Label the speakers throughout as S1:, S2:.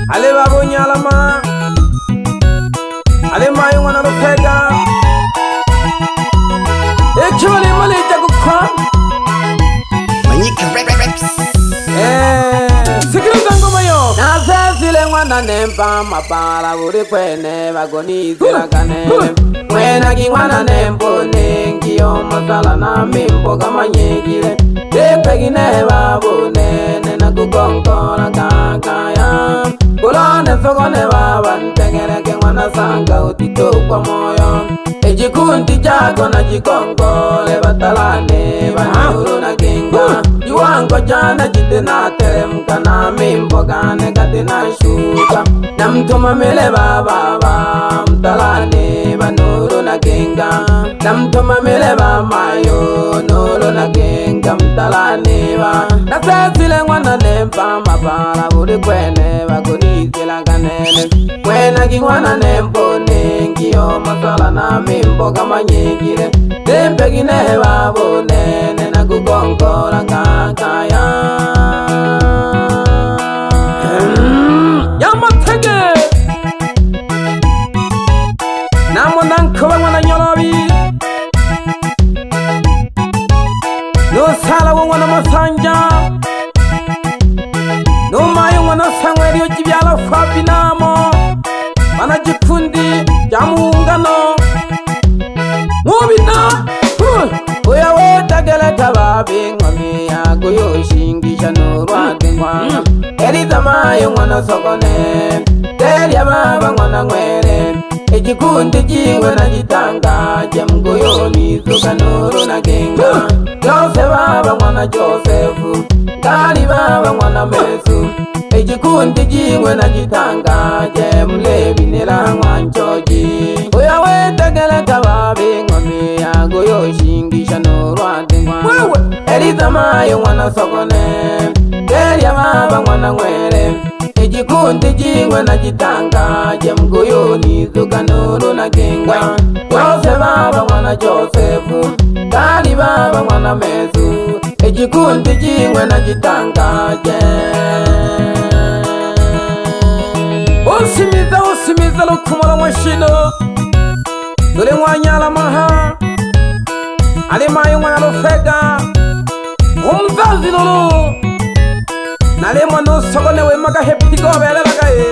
S1: Ale babo nyalama ale mayo wana rofega ekibale male jagukwa
S2: Manyika reps
S1: sikiriza ngoma yo nasesile mwana nempa mapala buri kwene bagoni ziragane mwena gingwana nembone ngiyo masala na mimbo kamanyegire tepegine babone nena kugongora kakaya kulone sogone baba ntengereke mwana sanga utito kwa moyo ejikundi jago na jikongole batalane banyuru na genga Iwango jana jite na teremka na mimbo gane kati na shuka na mtuma mele baba mtalane banuru na genga na mtuma mele mayo nuru na genga mtalane ba na sesile mwana nempa mapala buri kwene bagoni zila ganene kwena gingwana nempo nengiyo masala na mimbo kama nyegire tempe gine babo nene na kugongora kakaya Yamatege Namo nankoba mwana nyolobi No sala mwana masanja No mayo mwana sangweri ojibyala fabi namo Mana jikundi jamungano Mubina Oya wota gele tababi ngami ya goyo shingisha nurwa dengwana Eriza mayo mwana sokone Teria baba mwana ngwere Ejikundi jingwe na jitanga Jemgoyo nizuka nuru na genga Jose baba mwana Josefu Kali baba mwana Mesu Ejikundi jingwe na jitanga Jemlebi nila mwanchoji Oya weta gele tababi ngami ya goyo shingisha nurwa dengwana Eriza mayo mwana sokone Teria baba mwana ngwere Ejikundi jingwe na jitanga Jemgoyo nizuka nuru na genga Jose baba mwana Josefu Kali baba mwana Mesu Ejikundi jingwe na jitanga Osimiza lukumala mwashino Dole mwanyala maha Ale mayo mwana lufega Umzazi lulu Nale mwano sogone we maka heptigo bele bagaye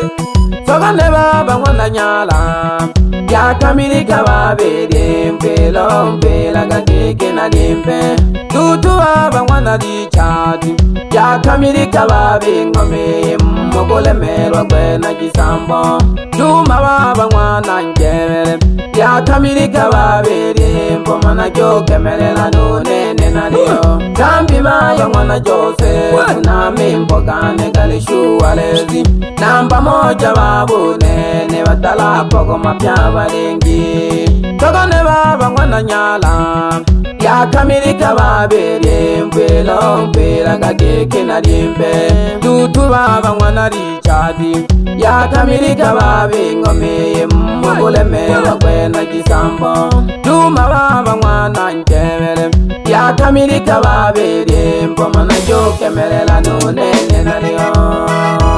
S1: Sogone baba mwana nyala Yakamilika babere mpelo mpela gageke na dimpe Tutu baba mwana lichati Yakamilika babe ngome Mogole merwa kwe na jisambo Juma baba mwana njevele Yakamilika babere mpoma na joke melela nunene na liyo Kambi mayo mwana Joseph na mimbo kane kalishuwa lezi Namba moja babu nene batala poko mapya balengi Togone baba mwana nyala Yakamilika babere mpelo mpela gageke na limpe Tutu baba mwana Richard Yakamilika babe ngome Mogole mewa kwe na jisambo Juma baba mwana njevele Yakamilika babere mpoma na joke melela nunene na liyo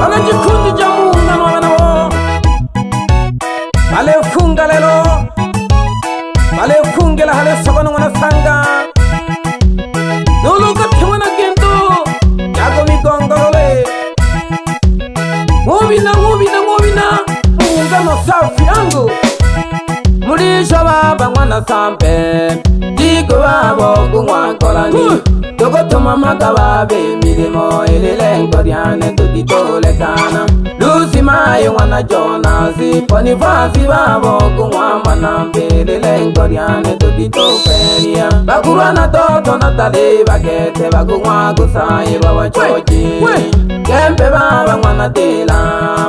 S1: Wala jikundi jamunga mwana wo Wale funga lelo Wale fungela hale sokono mwana sanga Nuluka tiwana gendo Yago migongorole Mubina Munga no safi yangu Mulisha baba mwana sampe Digo babo gungwa kolani Togo tuma maka babe milimo Ililengo diane tutitole kana Lucy mayo mwana Jonasi Ponifasi babo gungwa manampe Ililengo diane tutitoferia Bakurwa na toto na tali bakete Bagungwa kusayi baba choji Kempe baba mwana tila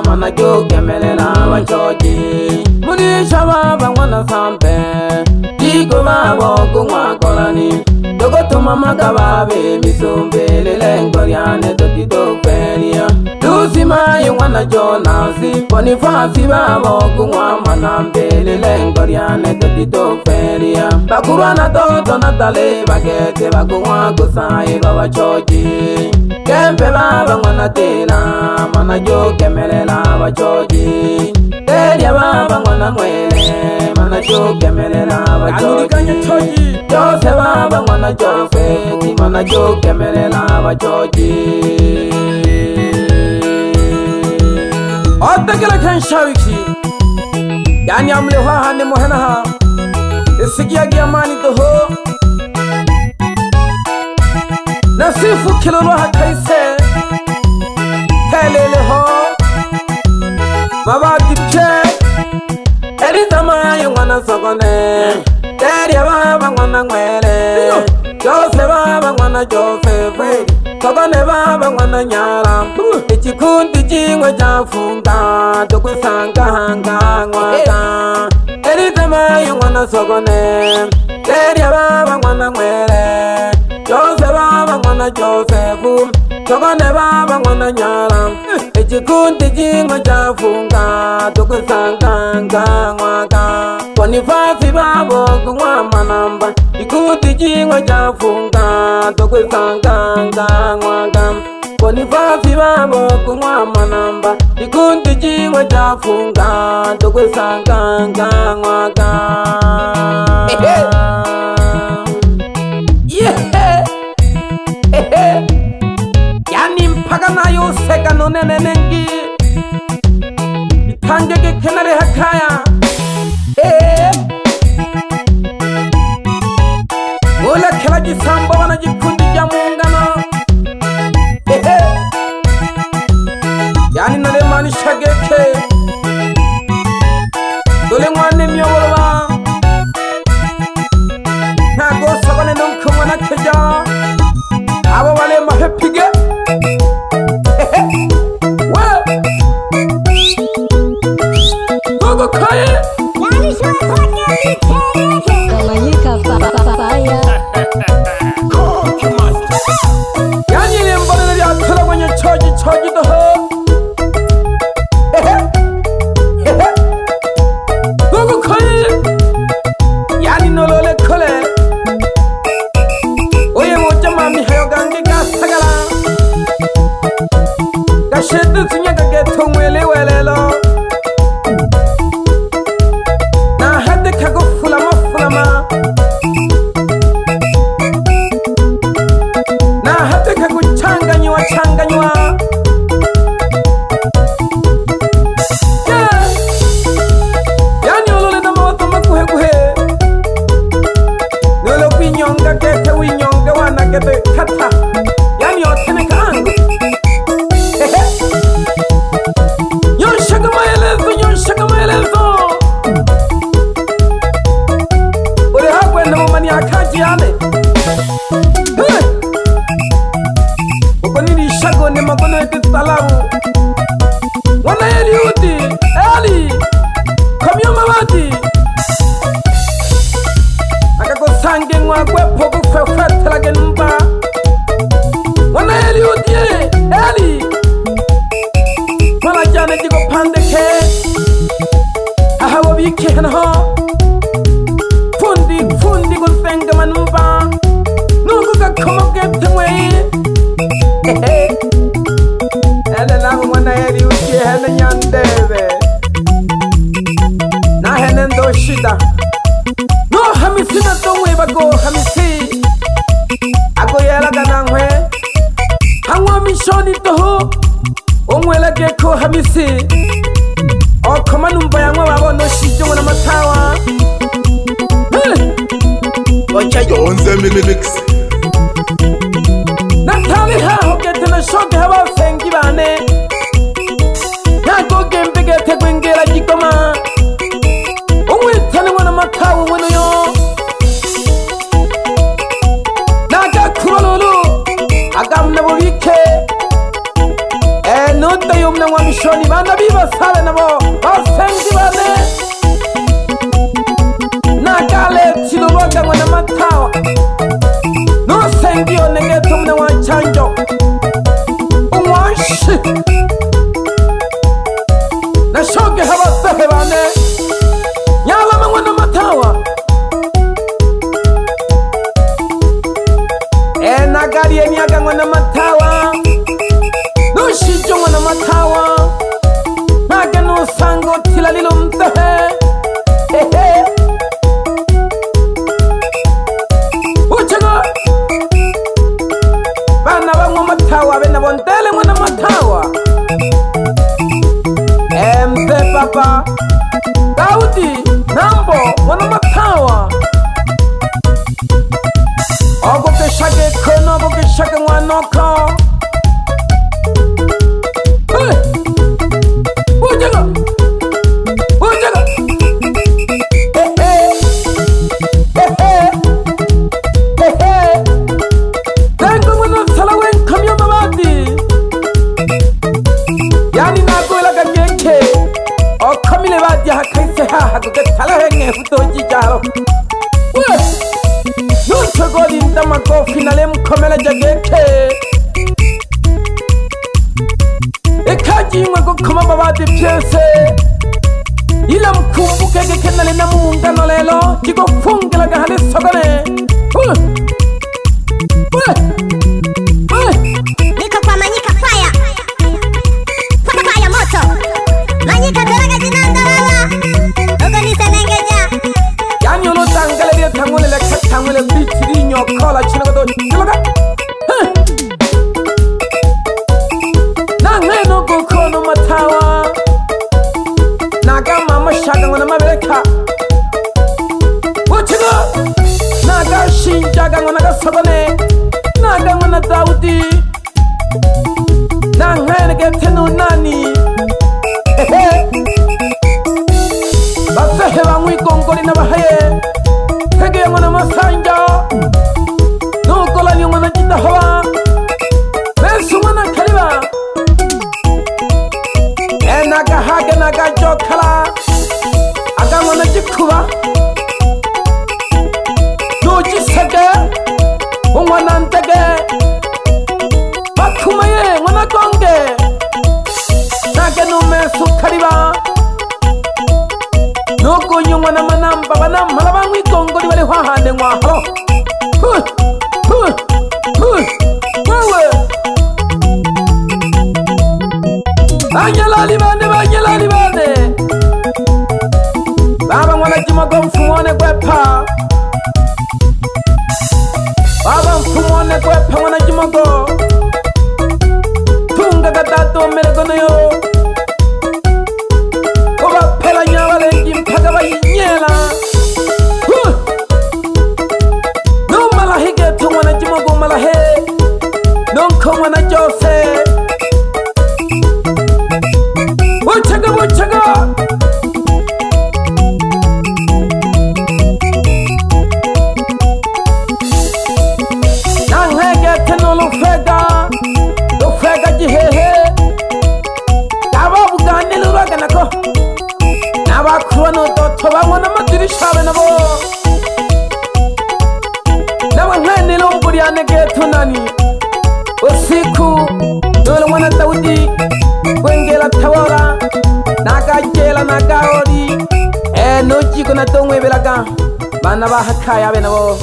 S1: Mana joke melela wachoji gungwa kolani dogo tuma magababe misumbe lengo ryane dotito feria Lucy mai wana Jonasi Bonifasi babo gungwa manambele lengo ryane dotito feria Bakurwana toto natale bagete bagungwa gusaye baba choji Kempe baba ngwana tela mana jo kemelela bachoji Teria baba ngwana mwele mana jo kemelela bachoji Jose baba ngwana Jose ti mana jo kemelela bachoji Otakela kan shawiki Yani amle wa hande mohana ha Isigia giamani toho Nasifu kilolo hakaise Helele ho Mabati pche Eritama yungwana sokone Teria baba ngwana ngwele Jose baba ngwana Jose Sokone baba ngwana nyala Ichikundi jingwe jafunga Tukusanga hanga ngwaka Eritama yungwana sokone Teria baba ngwana ngwele Jose baba ngwana Josefu Sokone baba ngwana nyala Ichikundi jingwe jafunga Tukusanga ngwaka Bonifasi babo gungwa manamba Ikuti jingwe jafunga Tukusanga ngwaka Bonifasi babo gungwa manamba Ikuti jingwe jafunga Tukusanga ngwaka Yani mpaka nayo seka nonene nengi Itangege kenare hakaya Ula kela jisamba wana jikundi jamungana Yani nale mani shageke Dole mwane miyawala Nago sabane nunkumana keja Aba wale mahepige Gogo kaye Yani ile mbonele ya kala kwenye choji toho Gogo kaye Yani nolole kole Oye moja mami hayo gangi gasagala Gashetu sinya kageto mwele welelo Na hade kago fulama Na hade kago changanywa Yeah Yani olole na mawato makuhe Nolo kwinyonga kete winyonga wana kete kata Yani otene kaangu Yonshaka maelezo Ule hakwe na mumani akaji yale Uko nini shago ni magono eti salamu Wana Eliudi Eli Kamyo mawati Akakusange ngwakwe poku kwefetelage mba Wana Eliudi Eli Mala jane jigo pandeke Ahawa wiki hanaho Fundi gusenga manumba Nungu kakoma gete mwei Ele langu mwana heri uki hene nyandebe Na hene ndo shida No hamisi na tongwe bago hamisi Ago yela ganangwe Hangwa mishoni toho Ongwela geko hamisi Okoma numba yangwa wabono shijongo na matawa
S2: Ocha yonze mix
S1: Natali haho gete na shoge hawa sengi bane Nago gembe gete gwengela jikoma Ongwetane wana matawa wano yo Naga kurolulu Agamna wike Nuta yumna wa mishoni bana biba sale nabo Basengi bane Nakale chiluwaga wana matawa nusengiyo negeto mune wa chanjo umwashi nashoge habasehe bane nyalama mwana matawa nagari emiyaga mwana matawa nushijo mwana matawa nage nusango tilalilo mtehe uchego bana bamwe matawa bena bondele mwana matawa mpe papa Daudi nambo mwana matawa ogo keshage kono ogo keshage mwanoko ujego tengo mwana sala wen kamyo mabati yani nagola ganyeke o kamile bati hakaise ha gutala henge futoji jaro nuchogoli ndamako finale mkomela jageke ekajimwe gukoma babadi pyese ila mkumbuke gekenale na muungano lelo kigofungela gahali sogone
S3: niko kwa Manyika fire fire moto Manyika daraga jinandarala ogonisa nengeja
S1: yani olo tangale dia tangole le katangole bitiri nyokola chinogo do chiloga na ngeno gokono matawa naga mama shaga ngona mabeleka uchigo naga shinjaga ngona gasabane naga ngona Daudi na ngene getenu nani basehe bamwe ikongoli n'abahaye tegeye ngona masanja nukolani ngona kidahoba besu ngona kaliba nagahage nagajokala aga ngona gikuba nugisege ungona ntege bakumaye ngona gonge nage numesu kaliba nugunywa na manamba banamala bamwe ikongoli bari hahande ngwahalo wewe banyalali bane baba ngwana jimogo mfumone gwepa baba mfumone gwepa ngwana jimogo tunga gadato meregono yo oba pela nyabalengi mpaka bayinyela no malahi geto ngwana jimogo malahe nonko ngwana jose buchaga nanghege tenolo fega jihehe daba buganile uragana ko nabakruwa no doto babona madirisha be nabo nabanghene lo mburiane geto nani usiku dole mwana Daudi wengela tawara nagajela nagaori nojiko na tongwe belaga bana bahakaya be nabo